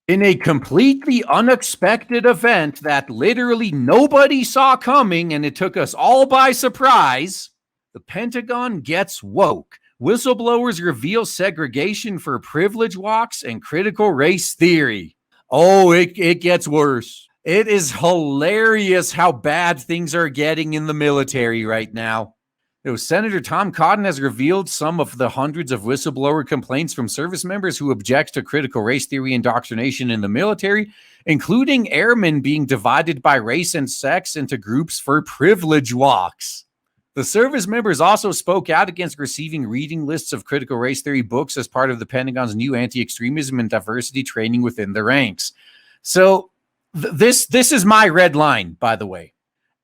In a completely unexpected event that literally nobody saw coming and it took us all by surprise, the Pentagon gets woke. Whistleblowers reveal segregation for privilege walks and critical race theory. Oh, it gets worse. It is hilarious how bad things are getting in the military right now. Senator Tom Cotton has revealed some of the hundreds of whistleblower complaints from service members who object to critical race theory indoctrination in the military, including airmen being divided by race and sex into groups for privilege walks. The service members also spoke out against receiving reading lists of critical race theory books as part of the Pentagon's new anti-extremism and diversity training within the ranks. So this is my red line, by the way.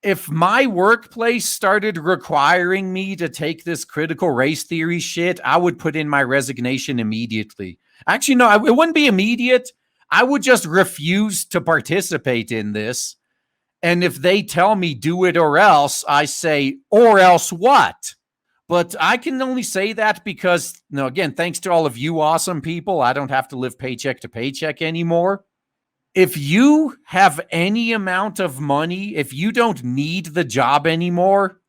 If my workplace started requiring me to take this critical race theory shit, I would put in my resignation immediately. Actually, no, it wouldn't be immediate. I would just refuse to participate in this. And if they tell me do it or else, I say, or else what? But I can only say that because, again, thanks to all of you awesome people, I don't have to live paycheck to paycheck anymore. If you have any amount of money, if you don't need the job anymore,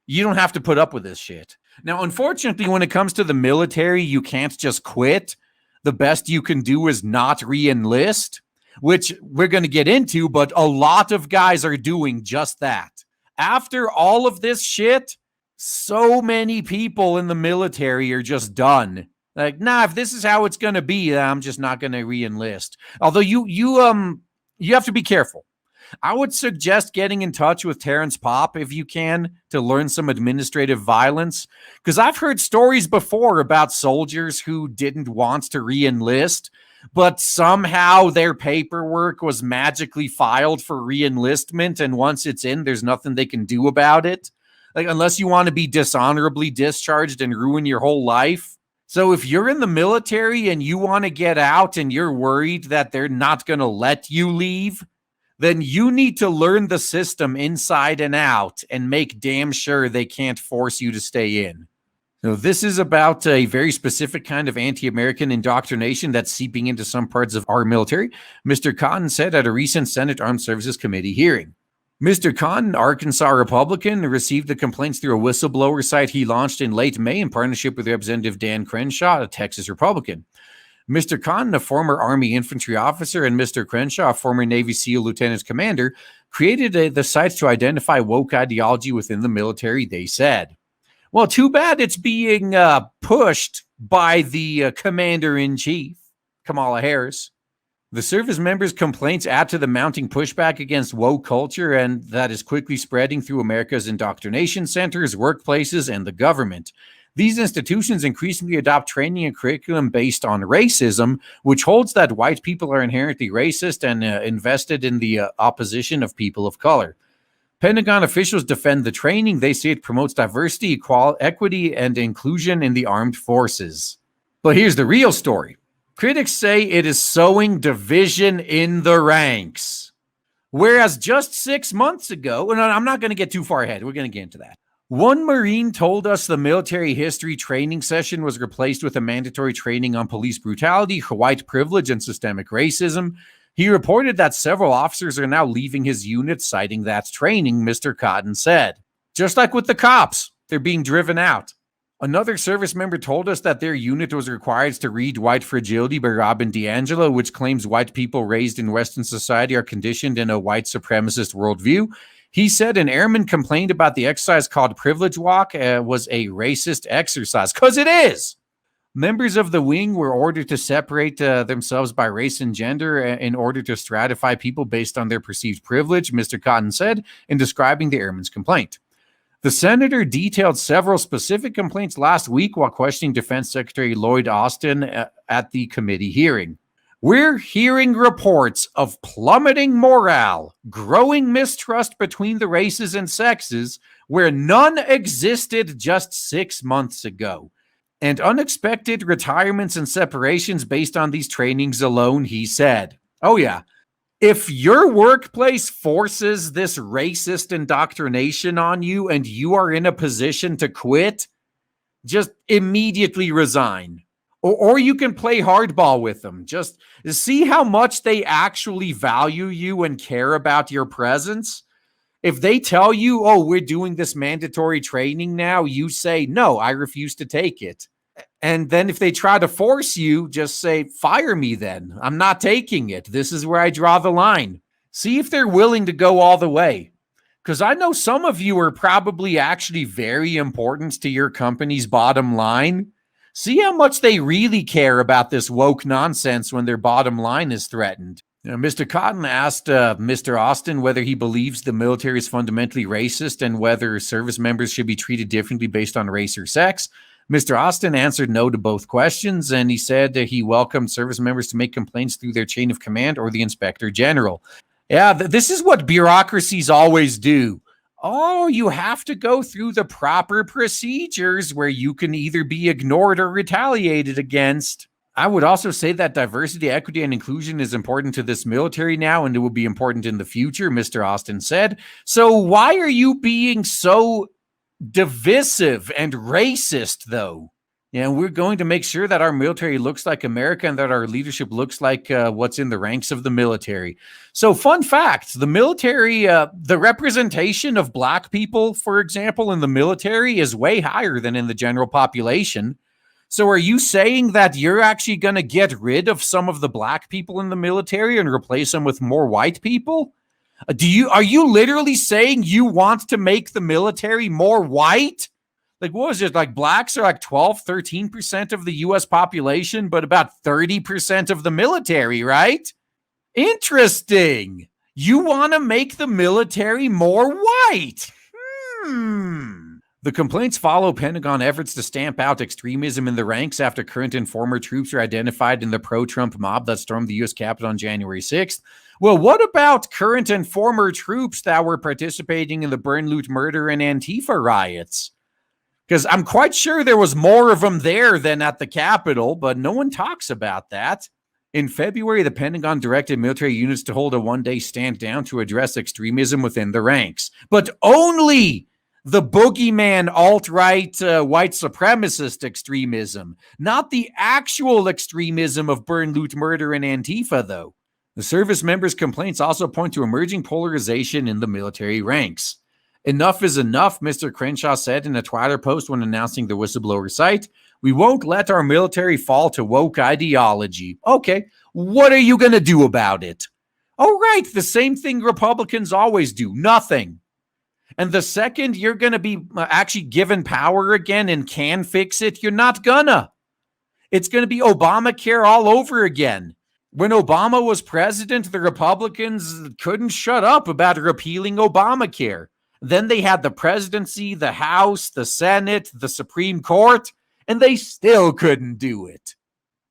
you don't have to put up with this shit. Now, unfortunately, when it comes to the military, you can't just quit. The best you can do is not re-enlist, which we're going to get into, but a lot of guys are doing just that. After all of this shit, so many people in the military are just done. Like, if this is how it's going to be, I'm just not going to re-enlist. Although you have to be careful. I would suggest getting in touch with Terrence Popp if you can to learn some administrative violence, because I've heard stories before about soldiers who didn't want to re-enlist, but somehow their paperwork was magically filed for re-enlistment, and once it's in, there's nothing they can do about it. Like, unless you want to be dishonorably discharged and ruin your whole life. So if you're in the military and you want to get out and you're worried that they're not going to let you leave, then you need to learn the system inside and out and make damn sure they can't force you to stay in. So this is about a very specific kind of anti-American indoctrination that's seeping into some parts of our military, Mr. Cotton said at a recent Senate Armed Services Committee hearing. Mr. Cotton, Arkansas Republican, received the complaints through a whistleblower site he launched in late May in partnership with Representative Dan Crenshaw, a Texas Republican. Mr. Cotton, a former Army infantry officer, and Mr. Crenshaw, a former Navy SEAL lieutenant commander, created the sites to identify woke ideology within the military, they said. Well, too bad it's being pushed by the commander-in-chief, Kamala Harris. The service members' complaints add to the mounting pushback against woke culture, and that is quickly spreading through America's indoctrination centers, workplaces, and the government. These institutions increasingly adopt training and curriculum based on racism, which holds that white people are inherently racist and invested in the opposition of people of color. Pentagon officials defend the training. They say it promotes diversity, equity, and inclusion in the armed forces. But here's the real story. Critics say it is sowing division in the ranks. Whereas just 6 months ago, and I'm not going to get too far ahead, we're going to get into that. One Marine told us the military history training session was replaced with a mandatory training on police brutality, white privilege, and systemic racism. He reported that several officers are now leaving his unit, citing that training, Mr. Cotton said. Just like with the cops, they're being driven out. Another service member told us that their unit was required to read White Fragility by Robin DiAngelo, which claims white people raised in Western society are conditioned in a white supremacist worldview. He said an airman complained about the exercise called Privilege Walk was a racist exercise, because it is. Members of the wing were ordered to separate themselves by race and gender in order to stratify people based on their perceived privilege, Mr. Cotton said in describing the airman's complaint. The senator detailed several specific complaints last week while questioning Defense Secretary Lloyd Austin at the committee hearing. We're hearing reports of plummeting morale, growing mistrust between the races and sexes where none existed just 6 months ago, and unexpected retirements and separations based on these trainings alone, he said. Oh yeah. If your workplace forces this racist indoctrination on you and you are in a position to quit, just immediately resign. Or you can play hardball with them. Just see how much they actually value you and care about your presence. If they tell you, oh, we're doing this mandatory training now, you say, no, I refuse to take it. And then if they try to force you, just say, fire me then. I'm not taking it. This is where I draw the line. See if they're willing to go all the way. Because I know some of you are probably actually very important to your company's bottom line. See how much they really care about this woke nonsense when their bottom line is threatened. Mr. Cotton asked Mr. Austin whether he believes the military is fundamentally racist and whether service members should be treated differently based on race or sex. Mr. Austin answered no to both questions, and he said that he welcomed service members to make complaints through their chain of command or the inspector general. Yeah, this is what bureaucracies always do. Oh, you have to go through the proper procedures where you can either be ignored or retaliated against. I would also say that diversity, equity, and inclusion is important to this military now, and it will be important in the future, Mr. Austin said. So why are you being so divisive and racist, though? Yeah, we're going to make sure that our military looks like America and that our leadership looks like what's in the ranks of the military. So, fun fact, the military, the representation of Black people, for example, in the military is way higher than in the general population. So are you saying that you're actually going to get rid of some of the Black people in the military and replace them with more white people? Are you literally saying you want to make the military more white? Like, what was it? Like, blacks are like 12, 13% of the US population, but about 30% of the military, right? Interesting. You want to make the military more white? The complaints follow Pentagon efforts to stamp out extremism in the ranks after current and former troops are identified in the pro-Trump mob that stormed the U.S. Capitol on January 6th. Well, what about current and former troops that were participating in the burn, loot, murder, and Antifa riots? Because I'm quite sure there was more of them there than at the Capitol, but no one talks about that. In February, the Pentagon directed military units to hold a one-day stand down to address extremism within the ranks, but only the boogeyman alt-right white supremacist extremism, not the actual extremism of burn, loot, murder, and Antifa, though. The service members' complaints also point to emerging polarization in the military ranks. Enough is enough, Mr. Crenshaw said in a Twitter post when announcing the whistleblower site. We won't let our military fall to woke ideology. Okay, what are you going to do about it? Oh, right, the same thing Republicans always do, nothing. And the second you're going to be actually given power again and can fix it, you're not gonna. It's going to be Obamacare all over again. When Obama was president, the Republicans couldn't shut up about repealing Obamacare. Then they had the presidency, the House, the Senate, the Supreme Court, and they still couldn't do it.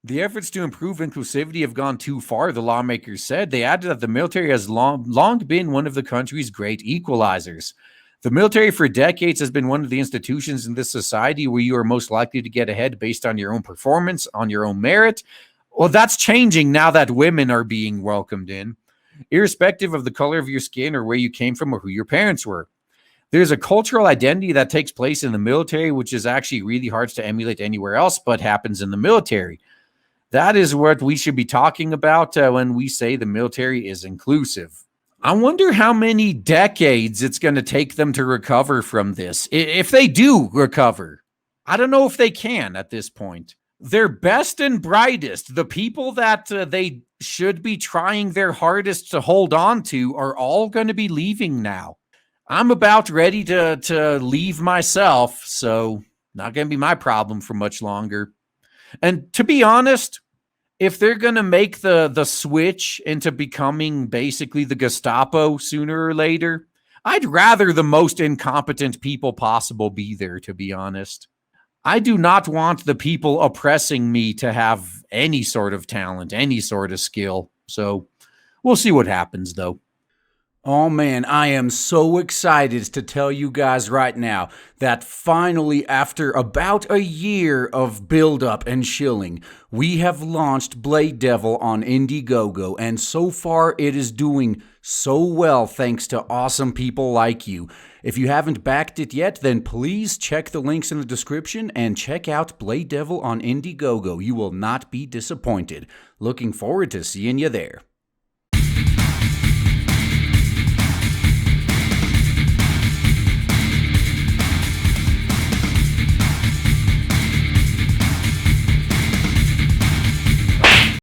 The efforts to improve inclusivity have gone too far, the lawmakers said. They added that the military has long been one of the country's great equalizers. The military for decades has been one of the institutions in this society where you are most likely to get ahead based on your own performance, on your own merit. Well, that's changing now that women are being welcomed in, irrespective of the color of your skin or where you came from or who your parents were. There's a cultural identity that takes place in the military, which is actually really hard to emulate anywhere else, but happens in the military. That is what we should be talking about when we say the military is inclusive. I wonder how many decades it's going to take them to recover from this. If they do recover, I don't know if they can at this point. Their best and brightest, the people that they should be trying their hardest to hold on to, are all going to be leaving now. I'm about ready to leave myself, so not going to be my problem for much longer. And to be honest, if they're going to make the switch into becoming basically the Gestapo sooner or later, I'd rather the most incompetent people possible be there, to be honest. I do not want the people oppressing me to have any sort of talent, any sort of skill. So we'll see what happens, though. Oh man, I am so excited to tell you guys right now that finally, after about a year of build-up and shilling, we have launched Blade Devil on Indiegogo, and so far it is doing so well thanks to awesome people like you. If you haven't backed it yet, then please check the links in the description and check out Blade Devil on Indiegogo. You will not be disappointed. Looking forward to seeing you there.